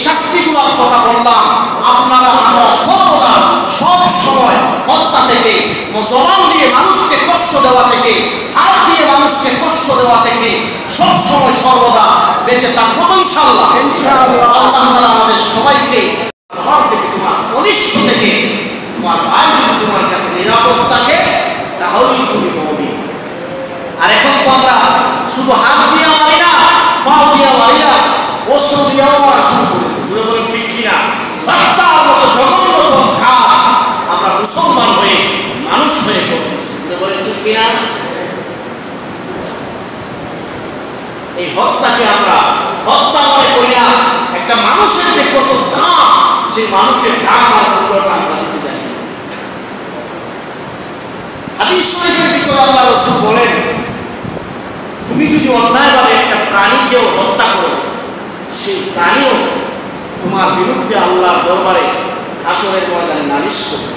শাস্তিগুলোর কথা বললাম, আপনারা আমরা সর্বদা সব সময় হত্যা থেকে, জবান দিয়ে মানুষকে কষ্ট দেওয়া থেকে, হাত দিয়ে মানুষকে কষ্ট দেওয়া থেকে সব সময় সর্বদা বেঁচে থাকবো তো ইনশাআল্লাহ। আল্লাহ তাআলা আমাদের সবাইকে তোমার থেকে, তোমার অনিষ্ট থেকে, তোমার ভাই যদি তোমার কাছে নিরাপদ থাকে তাহলেই তুমি মুমিন। আর এখন তো আমরা শুধু হাত দিয়ে মারি না, পা দিয়ে মারি না, অস্ত্র দিয়েও মারা শুরু করেছি। তুই বলেন ঠিক কিনা? হত্যার মতো জঘন্যতম কাজ আমরা মুসলমান হয়ে, মানুষ হয়ে করতেছি। তুই বলেন ঠিক কিনা? এই হত্যাকে আমরা হত্যা মনে করি না। একটা মানুষের যে কত দাম, সেই মানুষের দাম আর মূল্যটা আমরা দিতে জানি। হাদিস শরীফের ভিতরে আল্লাহ রাসূল বলেন, তুমি যদি অন্যায়ভাবে একটা প্রাণীকেও হত্যা করো, সেই প্রাণীও তোমার বিরুদ্ধে আল্লাহর দরবারে হাসরের ময়দানে নালিশ করবে।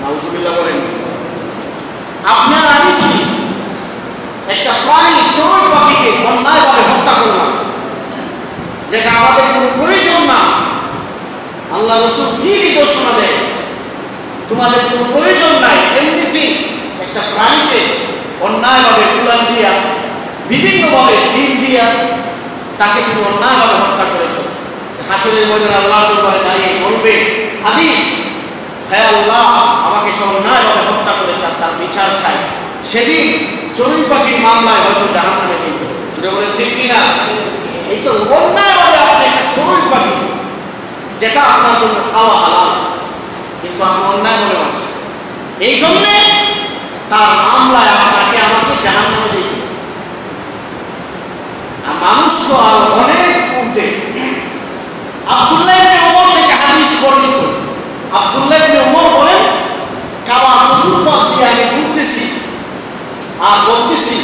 নাউজুবিল্লাহ বলেন। আপনার আমি যদি একটা প্রাণী, চড়ুই পাখিকে অন্যায়ভাবে হত্যা করলাম, যেটা আমাদের কোনো প্রয়োজন না, আল্লাহ রাসূল কি নির্দেশনা দেয়? তোমাদের কোনো প্রয়োজন নাই, এমনিতেই একটা প্রাণীকে অন্যায়ভাবে উড়ান দিয়া, বিভিন্নভাবে ঢিল দিয়া তাকে তুমি অন্যায়ভাবে হত্যা করেছ। হাসরের ময়দানে আল্লাহর দরবারে দাঁড়িয়ে বলবে, হাদিস, হে আল্লাহ, আমাকে সে অন্যায়ভাবে হত্যা করেছে, তার বিচার চাই। সেদিন চড়ুই পাখির মামলায় হয়তো জাহান্নামে নিয়ে যাবে। সেটা বলে ঠিক কিনা? এই তো অন্যায়ভাবে আপনি একটা চড়ুই পাখি, যেটা আপনার জন্য খাওয়া হালাল, কিন্তু আপনি অন্যায় বলে মারছেন, এই জন্যে তার মামলায় আপনাকে আমাকে জাহান্নামে নিয়ে যাবে। আর মানুষ তো আরো অনেক উঠে। আব্দুল্লাহ ইবনে ওমর থেকে হাদিস বর্ণিত। আব্দুল্লাহ ইবনে ওমর বলেন, কাবা চতুর্পাশ দিয়ে আমি ঘুরতেছি আর বলতেছি,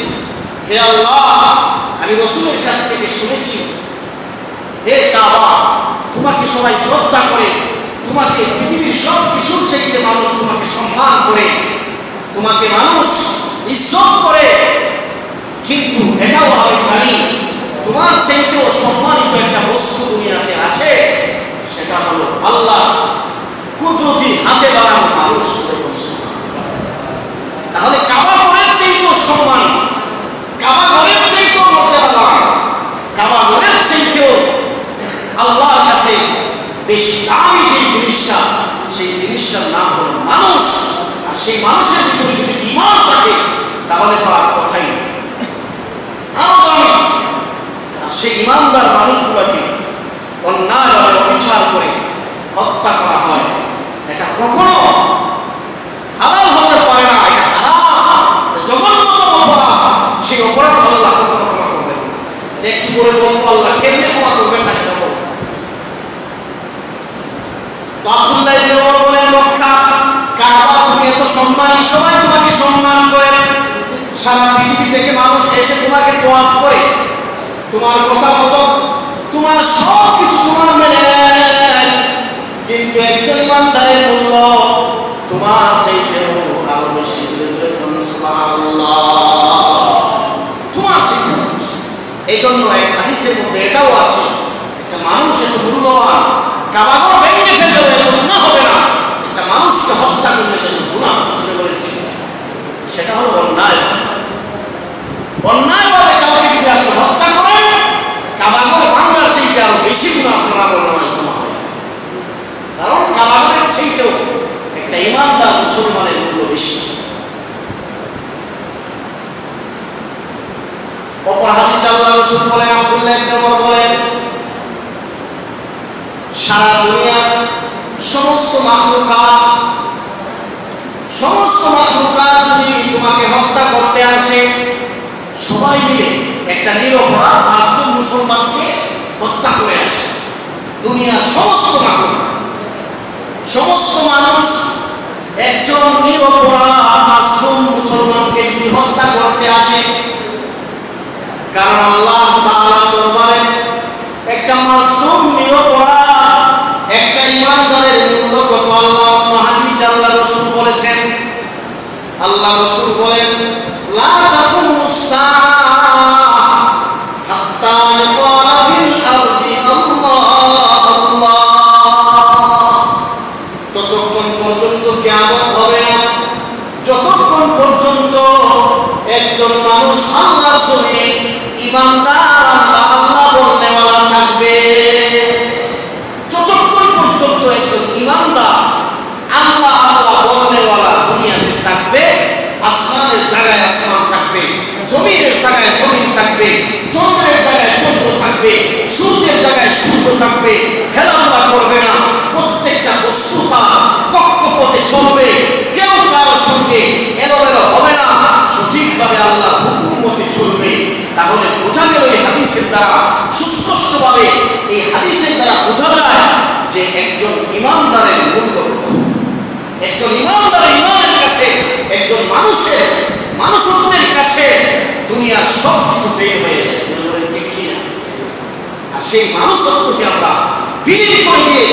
হে আল্লাহ, আমি রাসূলের কাছ থেকে শুনেছি, হে কাবা, তোমাকে সবাই শ্রদ্ধা করে, তোমাকে পৃথিবীর সব কিছুর চাইতে মানুষ তোমাকে সম্মান করে, তোমাকে মানুষ ইজ্জত করে, কিন্তু এটাও আমি জানি তোমার চাইতেও সম্মানিত একটা বস্তু দুনিয়াতে আছে, সেটা হলো আল্লাহ কুদরতি হাতে বানানো মানুষ। তাহলে কাবা ঘরের চাইতেও সম্মান, কাবা ঘরের চাইতেও মর্যাদা, কাবা ঘরের চাইতেও আল্লাহর কাছে বেশি দামি যে জিনিসটা, সেই জিনিসটার নাম হলো মানুষ। আর সেই মানুষের ভিতরে যদি ঈমান থাকে তাহলে তো আর কথাই নেই, আরো দামি। আর সেই ঈমানদার মানুষগুলোকে অন্যায়ভাবে অবিচার করে হত্যা করা হয়, এটা কখনো হালাল হতে পারে না, এটা হারাম, জঘন্যতম অপরাধ। সেই অপরাধ আল্লাহ কখনো ক্ষমা করবেন না। একটু করে বলবো, আল্লাহ কেমনে ক্ষমা করবেন না সেটা বলবো। তো আব্দুল্লাহ ইবনে ওমর বলেন, রক্ষা কাবা, তুমি এত সম্মানী, সবাই তোমাকে সম্মান করে, সারা পৃথিবী থেকে মানুষ এসে তোমাকে তোয়াফ করে, তোমার কথা মতো তোমার সব কিছু তোমার মেনে নেয়, কিন্তু একজন ইমানদারের মূল্য তোমার চাইতেও আরো বেশি। সুবহানাল্লাহ, তোমার চাইতে। এই জন্য এক হাদিসের মধ্যে এটাও আছে, একটা মানুষ এত মূল্যবান, কাবা ঘর ভেঙে ফেললেও এত গুনাহ হবে না, একটা মানুষকে হত্যা করলে যেন গুনাহ, সেটা হলো অন্যায়। অন্যায়ভাবে কাউকে যদি আপনি হত্যা করেন, কাবা ঘর ভাঙার চাইতে আরো বেশি গুনাহ আপনার আমলনামায় জমা হবে। কারণ কাবা ঘরের চাইতেও একটা ঈমানদার মুসলমানের মূল্য বেশি। অপর হাদিসে আল্লাহ রাসূল বলেন, আব্দুল্লাহ ইবনে ওমর বলেন, সারা দুনিয়ার সমস্ত মাখলুকাত যদি তোমাকে হত্যা করতে আসে, সবাই মিলে একটা নিরপরাধ মাসুম মুসলমানকে হত্যা করে আসে। দুনিয়ার সমস্ত মানুষ একজন নিরপরাধ মাসুম মুসলমানকে যদি হত্যা করতে আসে, কারণ আল্লাহ তাআলার দরবারে একটা মাসুম নিরপরাধ একটা ঈমানদারের মূল্য কত আল্লাহ হাদিসে আল্লাহ রাসূল বলেছেন। আল্লাহ রাসূল বলেন, লা তাকুমুস সাআহ হাত্তা ইয়াকালা ফিল আরদি আল্লাহু জমিনে ইমানদার আল্লাহ আল্লাহ বলনেওয়ালা থাকবে। যতক্ষণ পর্যন্ত একজন ইমানদার আল্লাহ আল্লাহ বলনেওয়ালা দুনিয়াতে থাকবে, আসমানের জায়গায় আসমান থাকবে, জমিনের জায়গায় জমিন থাকবে, চন্দ্রের জায়গায় চন্দ্র থাকবে, সূর্যের জায়গায় সূর্য থাকবে, হেলামেলা করবে না। প্রত্যেকটা বস্তু তার কক্ষপথে চলবে, কেউ কারোর সঙ্গে এলোমেলো হবে না, সঠিকভাবে আল্লাহর হুকুম মতে চলবে। তাহলে বোঝা গেল এই হাদিসের দ্বারা, সুস্পষ্টভাবে এই হাদিসের দ্বারা বোঝা যায় যে একজন ইমানদারের মূল্য, একজন ইমানদারের ইমানের কাছে, একজন মানুষের মানুষত্বের কাছে দুনিয়ার সব কিছু ফেল হয়ে যায়। আর সেই মানুষত্বকে আমরা বিলীন করে দিয়ে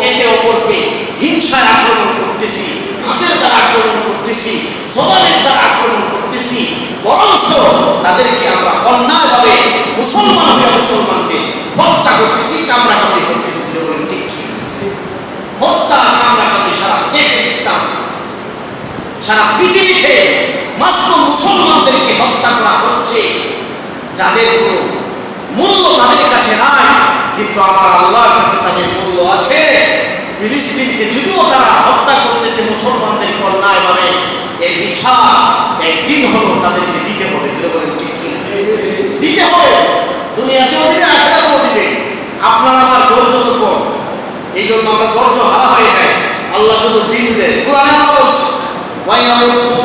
একে অপরকে হিংসায় আক্রমণ করতেছি, হাতের দ্বারা আক্রমণ করতেছি, জবানের দ্বারা আক্রমণ করতেছি, বরঞ্চ তাদেরকে আমরা অন্যায়ভাবে মুসলমান হয়ে মুসলমানকে হত্যা করতেছি, কামড়াকামড়ি করতেছি। ঠিক হত্যা কামড়াকামড়ি সারা দেশে ইসলাম, সারা পৃথিবীতে মাত্র মুসলমানদেরকে হত্যা করা হচ্ছে, যাদের কোনো মূল্য তাদের কাছে নাই, কিন্তু আমার আল্লাহর কাছে তাদের মূল্য আছে। ফিলিস্তিনকে যদিও তারা হত্যা করতেছে মুসলমানদেরকে অন্যায়ভাবে, এর বিচার একদিন হলো তাদেরকে দিতে হবে। ঠিক দিতে হবে, দুনিয়াতেও দিবে, আখিরাতেও দিবে। আপনার আমার ধৈর্য তো কম, এই জন্য আমরা ধৈর্য হারা হয়ে যায়। আল্লাহ শুধু দিন দেয়। কোরআনে বলছে ওয়ায়ামুতু